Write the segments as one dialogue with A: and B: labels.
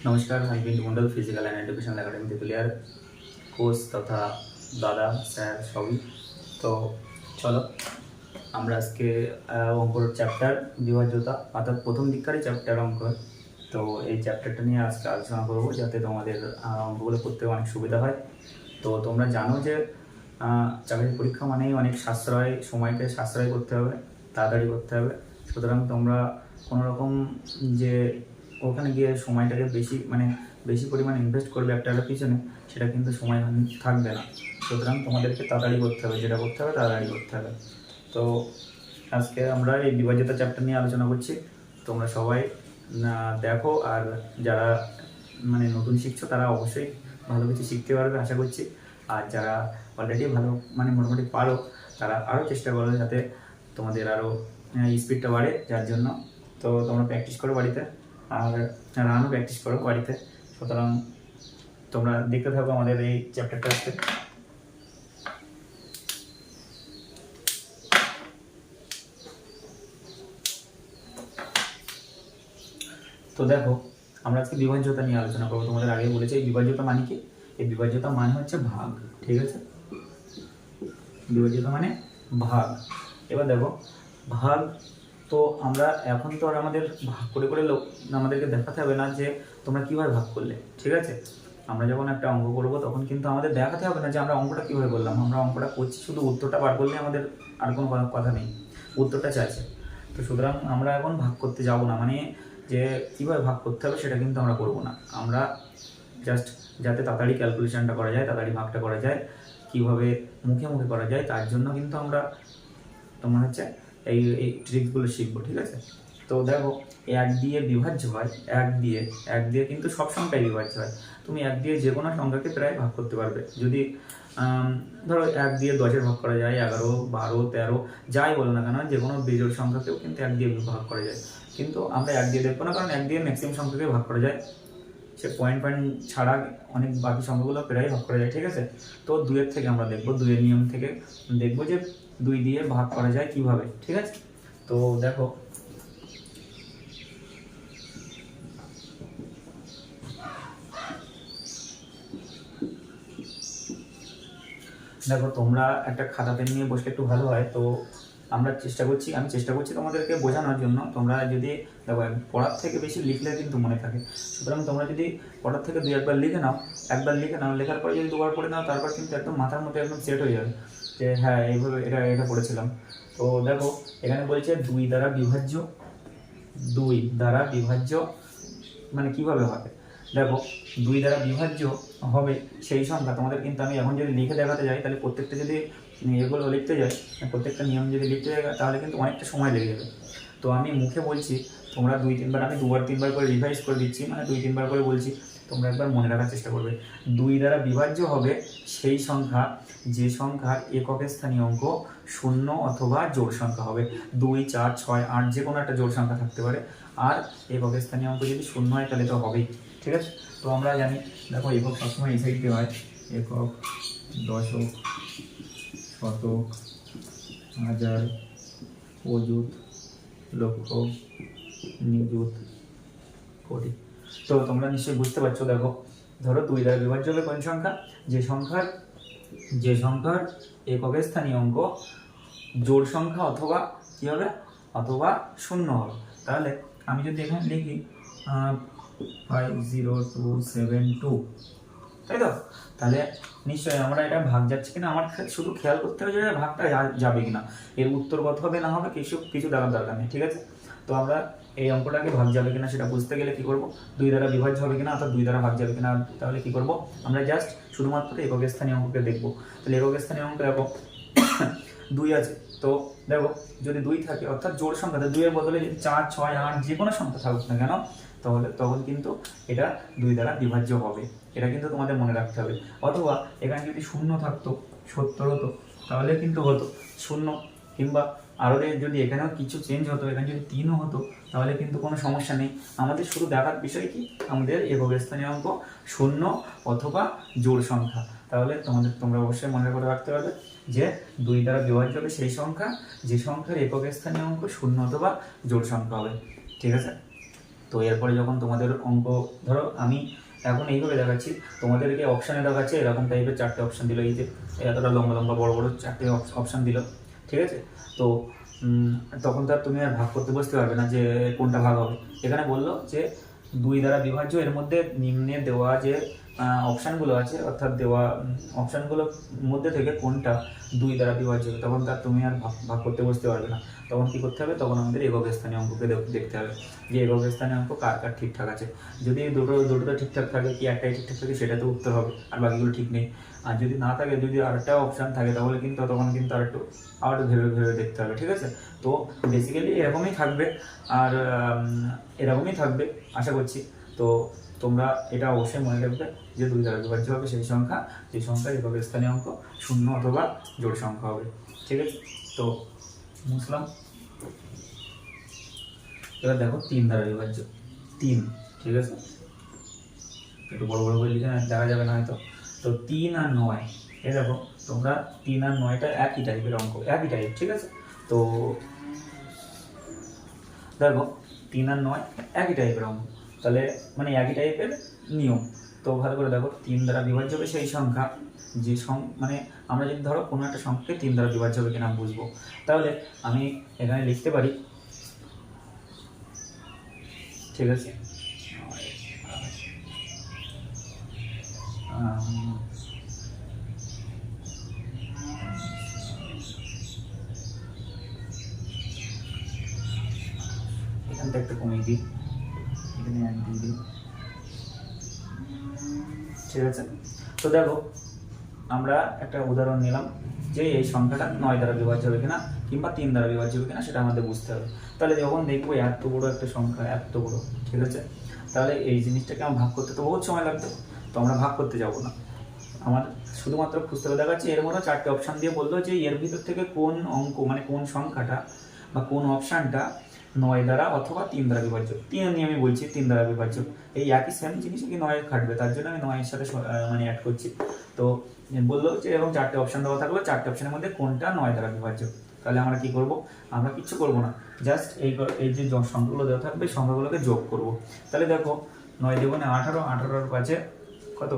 A: নমস্কার, আমি Bindu Mondal, physical and educational academy তেতুলিয়ার কোচ তথা দাদা স্যার সবই। তো চলো আমরা আজকে অঙ্কর চ্যাপ্টার বিভাজ্যতা অর্থাৎ প্রথম দিককারই চ্যাপ্টার অঙ্ক। তো এই চ্যাপ্টারটা নিয়ে আজকে আলোচনা করবো যাতে তোমাদের অঙ্কগুলো করতে অনেক সুবিধা হয়। তো তোমরা জানো যে চাকরির পরীক্ষা মানেই অনেক সাশ্রয়, সময়কে সাশ্রয় করতে হবে, তাড়াতাড়ি করতে হবে। সুতরাং তোমরা কোনো রকম যে ওখানে গিয়ে সময়টাকে বেশি পরিমাণে ইনভেস্ট করবে একটা পিছনে, সেটা কিন্তু সময় থাকবে না। সুতরাং তোমাদেরকে তাড়াতাড়ি করতে হবে, যেটা করতে হবে তাড়াতাড়ি করতে হবে। তো আজকে আমরা এই বিভাজ্যতা চ্যাপ্টার নিয়ে আলোচনা করছি। তোমরা সবাই দেখো, আর যারা নতুন শিখছো তারা অবশ্যই ভালো কিছু শিখতে পারবে আশা করছি। আর যারা অলরেডি ভালো মোটামুটি পারো, তারা আরও চেষ্টা করো যাতে তোমাদের আরও স্পিডটা বাড়ে। যার জন্য তো তোমরা প্র্যাকটিস করো বাড়িতে, আর রানও প্র্যাকটিস করো বাড়িতে। সুতরাং তোমরা দেখতে থাকো আমাদের এই চ্যাপ্টারটা আজকে। তো দেখো, আমরা আজকে বিভাজ্যতা নিয়ে আলোচনা করবো। তোমাদের আগে বলেছি এই বিভাজ্যতা মানে কি। এই বিভাজ্যতা মানে হচ্ছে ভাগ, ঠিক আছে? বিভাজ্যতা মানে ভাগ। এবার দেখো, ভাগ তো আমরা এখন তো আর আমাদের ভাগ করে করে আমাদেরকে দেখাতে হবে না যে তোমরা কীভাবে ভাগ করলে, ঠিক আছে? আমরা যখন একটা অঙ্ক করবো তখন কিন্তু আমাদের দেখাতে হবে না যে আমরা অঙ্কটা কীভাবে করলাম। আমরা অঙ্কটা করছি, শুধু উত্তরটা বার করলে আমাদের আর কোনো কথা নেই, উত্তরটা চাইছে। তো সুতরাং আমরা এখন ভাগ করতে যাব না, যে কীভাবে ভাগ করতে হবে সেটা কিন্তু আমরা করবো না। আমরা জাস্ট যাতে তাড়াতাড়ি ক্যালকুলেশনটা করা যায়, তাড়াতাড়ি ভাগটা করা যায়, কীভাবে মুখে মুখে করা যায়, তার জন্য কিন্তু আমরা তোমার হচ্ছে এই ট্রিকগুলো শিখবো, ঠিক আছে? তো দেখো, 1 দিয়ে বিভাজ্য হয়, 1 দিয়ে কিন্তু সব সংখ্যায় বিভাজ্য হয়। তুমি 1 দিয়ে যে কোনো সংখ্যাকে প্রায় ভাগ করতে পারবে। যদি ধরো 1 দিয়ে 10-এর ভাগ করা যায়, 11, 12, 13 যাই বলো না কেন, যে কোনো বিজোড় সংখ্যাকেও কিন্তু 1 দিয়ে ভাগ করা যায়। কিন্তু আমরা 1 দিয়ে দেখবো না, কারণ 1 দিয়ে ম্যাক্সিমাম সংখ্যাকে ভাগ করা যায়। সে পয়েন্ট ছাড়া অনেক বাকি সংখ্যাগুলো প্রায় ভাগ করা যায়, ঠিক আছে? তো 2-এর থেকে আমরা দেখবো, 2-এর নিয়ম থেকে দেখবো যে 2 দিয়ে ভাগ করা যায় কিভাবে, ঠিক আছে? তো দেখো, তোমরা একটা খাতা পেন নিয়ে বসলে একটু ভালো হয়। তো আমি চেষ্টা করছি তোমাদেরকে বোঝানোর জন্য। তোমরা যদি দেখো, পড়ার থেকে বেশি লিখলে কিন্তু মনে থাকে। সুতরাং তোমরা যদি পড়ার থেকে 2-একবার লিখে নাও, লেখার পরে যদি 2বার পড়ে নাও, তারপর কিন্তু একদম মাথার মধ্যে একদম সেট হয়ে যাবে যে হ্যাঁ, এইভাবে এটা পড়েছিলাম। তো দেখো, এখানে বলছে 2 দ্বারা বিভাজ্য, 2 দ্বারা বিভাজ্য কিভাবে হবে। দেখো, 2 দ্বারা বিভাজ্য হবে সেই সংখ্যা। তোমাদের কিন্তু আমি এখন যদি লিখে দেখাতে যাই, তাহলে প্রত্যেকটা যদি এগুলো লিখতে যাই, প্রত্যেকটা নিয়ম যদি লিখতে যাই, তাহলে কিন্তু অনেকটা সময় লেগে যাবে। তো আমি মুখে বলছি, তোমরা 2-3বার, আমি 2-3বার করে রিভাইজ করে দিচ্ছি, 2-3বার করে বলছি, তোমরা একবার মনে রাখার চেষ্টা করবে। 2 দ্বারা বিভাজ্য হবে সেই সংখ্যা যে সংখ্যার একক স্থানীয় অঙ্ক 0 অথবা জোড় সংখ্যা হবে। 2, 4, 6, 8 যে কোনো একটা জোড় সংখ্যা থাকতে পারে। আর একক স্থানীয় অঙ্ক যদি 0 হয় তাহলে তো হবেই, ঠিক আছে? তো আমরা জানি, দেখো, একক সবসময় এই সাইডে হয়, একক, দশক, শতক, হাজার, অযুত, লক্ষ, নিযুত, কোটি। তো তোমরা নিশ্চয়ই বুঝতে পারছো। দেখো, ধরো 2 দ্বারা বিভাজ্য হবে কোন সংখ্যা? যে সংখ্যার একক স্থানীয় অঙ্ক জোড় সংখ্যা অথবা কি হবে, অথবা 0 হবে। তাহলে আমি যদি এখানে লিখি 50272, তাই তো? তাহলে নিশ্চয়ই আমরা এটা ভাগ যাচ্ছে কিনা আমার শুধু খেয়াল করতে হবে যে ভাগটা যাবে কিনা, এর উত্তর কত হবে না হবে কিছু দেখার দরকার নেই, ঠিক আছে? তো আমরা এই অঙ্কটাকে ভাগ যাবে কিনা সেটা বুঝতে গেলে কি করব, 2 দ্বারা বিভাজ্য হবে কিনা অর্থাৎ 2 দ্বারা ভাগ যাবে কিনা, তাহলে কি করব, আমরা জাস্ট শুধুমাত্র একক স্থানীয় অঙ্ককে দেখব। তাহলে একক স্থানীয় অঙ্ক দেখো 2 আছে। তো দেখো, যদি 2 থাকে অর্থাৎ জোড় সংখ্যা, 2 এর বদলে যদি 4, 6, 8 যে কোনো সংখ্যা থাকুক না কেন, তখন কিন্তু এটা 2 দ্বারা বিভাজ্য হবে। এটা কিন্তু তোমাদের মনে রাখতে হবে। অথবা এখানে যদি 0 থাকতো, 70 হতো, তাহলে কিন্তু হতো 0। কিংবা আরও যদি এখানেও কিছু চেঞ্জ হতো, এখানে যদি 3ও হতো, তাহলে কিন্তু কোনো সমস্যা নেই। আমাদের শুধু দেখার বিষয় কি, আমাদের একক স্থানীয় অঙ্ক 0 অথবা জোড় সংখ্যা। তাহলে তোমরা অবশ্যই মনে করে রাখতে পারবে যে 2 দ্বারা বিভাজ্য হবে সেই সংখ্যা যে সংখ্যার একক স্থানীয় অঙ্ক 0 অথবা জোড় সংখ্যা হবে, ঠিক আছে? তো এরপরে যখন তোমাদের অঙ্ক, ধরো আমি এখন এইভাবে দেখাচ্ছি, তোমাদেরকে অপশানে দেখাচ্ছে এরকম টাইপের 4টে অপশান দিল, এই যে এতটা লম্বা লম্বা বড় বড় 4টে অপশান দিল, ঠিক আছে। তো তখন তো আর তুমি আর ভাগ করতে বসতে পারবে না যে কোনটা ভাগ হবে। এখানে বললো যে 2 দ্বারা বিভাজ্য, এর মধ্যে নিম্নে দেওয়া যে অপশানগুলো আছে, অর্থাৎ দেওয়া অপশানগুলোর মধ্যে থেকে কোনটা 2 দ্বারা বিভাজ্য হবে, তখন তার তুমি আর ভাগ করতে বসতে পারবে না। তখন কী করতে হবে, তখন আমাদের একক স্থানীয় অঙ্ককে দেখতে হবে যে একক স্থানীয় অঙ্ক কার কার ঠিকঠাক আছে। যদি দুটোটা ঠিকঠাক থাকে কি একটাই ঠিকঠাক থাকে, সেটা তো উত্তর হবে, আর বাকিগুলো ঠিক নেই। আর যদি না থাকে, যদি আরেকটা অপশান থাকে, তাহলে কিন্তু তখন কিন্তু আরেকটু ভেবে ভেবে দেখতে হবে, ঠিক আছে। তো বেসিক্যালি এরকমই থাকবে, আর এরকমই থাকবে আশা করছি। তো তোমরা এটা অবশ্যই মনে রাখবে যে 2 দ্বারা বিভাজ্য হবে সেই সংখ্যা, যে সংখ্যা একক স্থানীয় অঙ্ক, শূন্য অথবা জোড় সংখ্যা হবে, ঠিক আছে। তো মুসলাম, এবার দেখো 3 দ্বারা বিভাজ্য, 3, ঠিক আছে, একটু বড় বড় করে লিখে দেখা যাবে না হয়তো। তো 3 আর 9, এই দেখো তোমরা 3 আর 9টা একই টাইপের অঙ্ক, একই টাইপ, ঠিক আছে। তো দেখো 3 আর 9 একই টাইপের অঙ্ক, তাহলে মানে একই টাইপের নিয়ম। তো ভালো করে দেখো, 3 দ্বারা বিভাজ্য হবে সেই সংখ্যা, যে মানে আমরা যদি ধরো কোনো একটা সংখ্যাকে 3 দ্বারা বিভাজ্য হবে কিনা বুঝবো, তাহলে আমি এখানে লিখতে পারি, ঠিক আছে, এখানটা একটু কমিয়ে দিই, এখানে 1 দিয়ে দিই, ঠিক আছে। তো দেখো আমরা একটা উদাহরণ নিলাম যে এই সংখ্যাটা 9 দ্বারা বিভাজ্য হবে কিনা কিংবা 3 দ্বারা বিভাজ্য হবে কিনা, সেটা আমাদের বুঝতে হবে। তাহলে যখন দেখবো এত বড় একটা সংখ্যা, এত বড়, ঠিক আছে, তাহলে এই জিনিসটাকে আমার ভাগ করতে তো বহুত সময় লাগবে, তো আমরা ভাগ করতে যাব না, আমার শুধুমাত্র খুঁজতে হবে। দেখাচ্ছে এর মধ্যে 4টে অপশান দিয়ে বললো যে এর ভিতর থেকে কোন অঙ্ক, মানে কোন সংখ্যাটা বা কোন অপশানটা 9 দ্বারা অথবা 3 দ্বারা বিভাজ্য। 3 নিয়ে আমি বলছি 3 দ্বারা বিভাজ্য, এই একই সেম জিনিস কি 9 খাটবে, তার জন্য আমি 9 এর সাথে মানে অ্যাড করছি। তো বললো যে এবং 4টে অপশান দেওয়া থাকলো, 4টে অপশানের মধ্যে কোনটা 9 দ্বারা বিভাজ্য। তাহলে আমরা কি করব, আমরা কিচ্ছু করব না, জাস্ট এই যে সংখ্যাগুলো দেওয়া থাকবে সংখ্যাগুলোকে যোগ করব। তাহলে দেখো 9 দেবনে 18, 18 পাঁচে কত,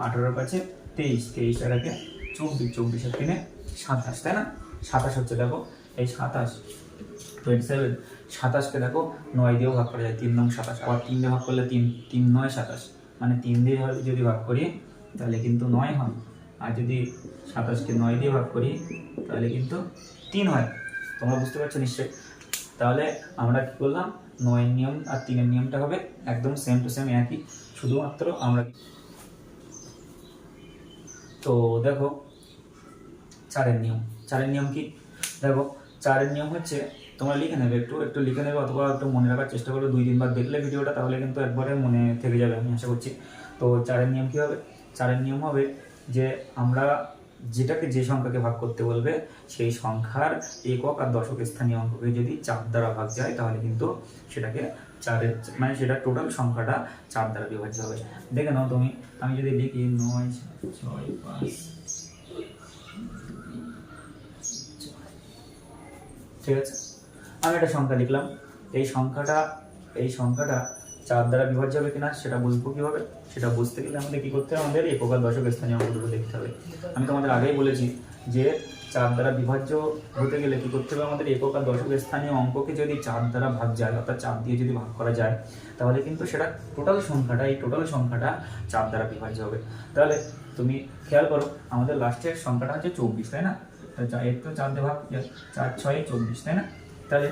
A: 18 পাঁচে 23, 23 আর একে 24, 24 আর 3 27, তাই না? 27 হচ্ছে, দেখো এই 27, 27, 27কে দেখো 9 দিয়েও ভাগ করা যায়, 3 9 27, আবার 3 দিয়ে ভাগ করলে 3 3 9 27, মানে 3 দিয়ে যদি ভাগ করি তাহলে কিন্তু 9 হয়, আর যদি 27কে 9 দিয়ে ভাগ করি তাহলে কিন্তু 3 হয়। তোমরা বুঝতে পারছো নিশ্চয়ই? তাহলে আমরা কি করলাম, 9 এর নিয়ম আর 3 এর নিয়মটা হবে একদম সেম টু সেম একই, শুধুমাত্র আমরা। তো দেখো 4 এর নিয়ম, 4 এর নিয়ম কি, দেখো 4 এর নিয়ম হচ্ছে, তোমরা লিখে নেবে, একটু লিখে নেবে, অথবা একটু মনে রাখার চেষ্টা করো, 2-3 বার দেখলে ভিডিওটা, তাহলে কিন্তু একবারে মনে থেকে যাবে আমি আশা করছি। তো 4 এর নিয়ম কী হবে, 4 এর নিয়ম হবে যে আমরা যেটাকে যে সংখ্যাকে ভাগ করতে বলবে সেই সংখ্যার একক আর দশক স্থানীয় অঙ্ককে যদি 4 দ্বারা ভাগ যায়, তাহলে কিন্তু সেটাকে 4-এর মানে সেটা টোটাল সংখ্যাটা 4 দ্বারা বিভাজ্য হবে। দেখে নাও তুমি, আমি যদি লিখি 9 6 5, ঠিক আছে, আমি একটা সংখ্যা লিখলাম, এই সংখ্যাটা 4 দ্বারা বিভাজ্য হবে কিনা সেটা বুঝবো কীভাবে, সেটা বুঝতে গেলে আমাদের কী করতে হবে, আমাদের একক আর দশক স্থানীয় অঙ্ক দুটো দেখতে হবে। আমি তোমাদের আগেই বলেছি যে 4 দ্বারা বিভাজ্য হতে গেলে কী করতে হবে, আমাদের একক আর দশক স্থানীয় অঙ্ককে যদি 4 দ্বারা ভাগ যায়, অর্থাৎ 4 দিয়ে যদি ভাগ করা যায়, তাহলে কিন্তু সেটা টোটাল সংখ্যাটা, এই টোটাল সংখ্যাটা 4 দ্বারা বিভাজ্য হবে। তাহলে তুমি খেয়াল করো, আমাদের লাস্টের সংখ্যাটা হচ্ছে 24, তাই না? এর তো 4 দিয়ে ভাগ, 4 6 24, তাই না? তাহলে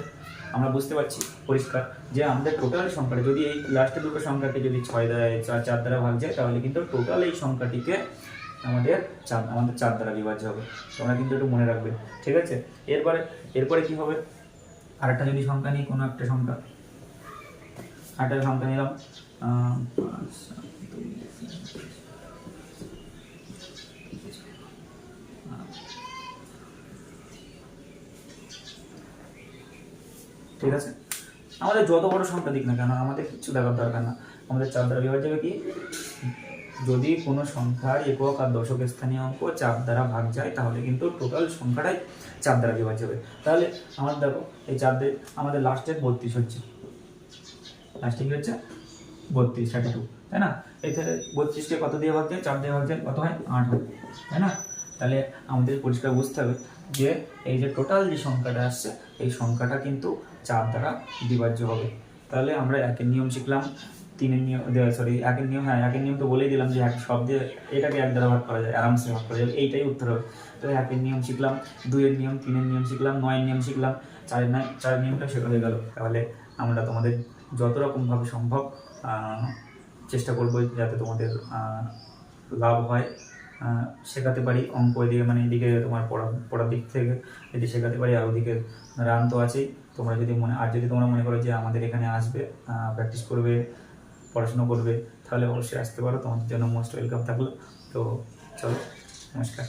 A: আমরা বুঝতে পারছি পরিষ্কার যে আমাদের টোটাল সংখ্যাটা যদি এই লাস্টের দুটো সংখ্যাকে যদি 6 দ্বারা 4 দ্বারা ভাগ যায়, তাহলে কিন্তু টোটাল এই সংখ্যাটিকে আমাদের 4 দ্বারা বিভাজ্য হবে। তোমরা কিন্তু একটু মনে রাখবে, ঠিক আছে। এরপরে কি হবে, আরেকটা যদি সংখ্যা নিই, কোনো একটা সংখ্যা, আরেকটা সংখ্যা নিলাম, 5 7 2, ঠিক আছে। আমাদের যত বড় সংখ্যা দিক না কেন, আমাদের কিছু দেখার দরকার না, আমাদের 4 দ্বারা বিভাজ্য হবে কি, যদি কোনো সংখ্যার একক আর দশক স্থানীয় অঙ্ক 4 দ্বারা ভাগ যায়, তাহলে কিন্তু টোটাল সংখ্যাটাই 4 দ্বারা বিভাজ্য হবে। তাহলে আমাদের দেখো এই 4 দিয়ে আমাদের লাস্টের 32 হচ্ছে, লাস্টিং হচ্ছে 32 32, তাই না? এতে 32কে কত দিয়ে ভাগ যায়, 4 দিয়ে ভাগ যায়, কত হয় 8 হয়, তাই না? তাহলে আমাদের পরিষ্কার বুঝতে হবে যে এই যে টোটাল যে সংখ্যাটা আসছে এই সংখ্যাটা কিন্তু 4 দ্বারা বিভাজ্য হবে। তাহলে আমরা একের নিয়ম শিখলাম, 3-এর নিয়ম, সরি 1-এর নিয়ম, হ্যাঁ 1-এর নিয়ম তো বলেই দিলাম যে এক সব দিয়ে এটাকে 1 দ্বারা ভাগ করা যায়, আরামসে ভাগ করা যায়, এইটাই উত্তর হবে। তো 1-এর নিয়ম শিখলাম, 2-এর নিয়ম, 3-এর নিয়ম শিখলাম, 9-এর নিয়ম শিখলাম, 4-এর নিয়মটা শেখা হয়ে গেল। তাহলে আমরা তোমাদের যত রকমভাবে সম্ভব চেষ্টা করবো যাতে তোমাদের লাভ হয়, শেখাতে পারি অঙ্ক এদিকে, মানে এদিকে তোমার পড়ার দিক থেকে যদি শেখাতে পারি, আর ওদিকে রান তো আছেই। তোমরা যদি তোমরা মনে করো যে আমাদের এখানে আসবে, প্র্যাকটিস করবে, পড়াশুনো করবে, তাহলে অবশ্যই আসতে পারো, তোমাদের জন্য মোস্ট ওয়েলকাম থাকলো। তো চলো, নমস্কার।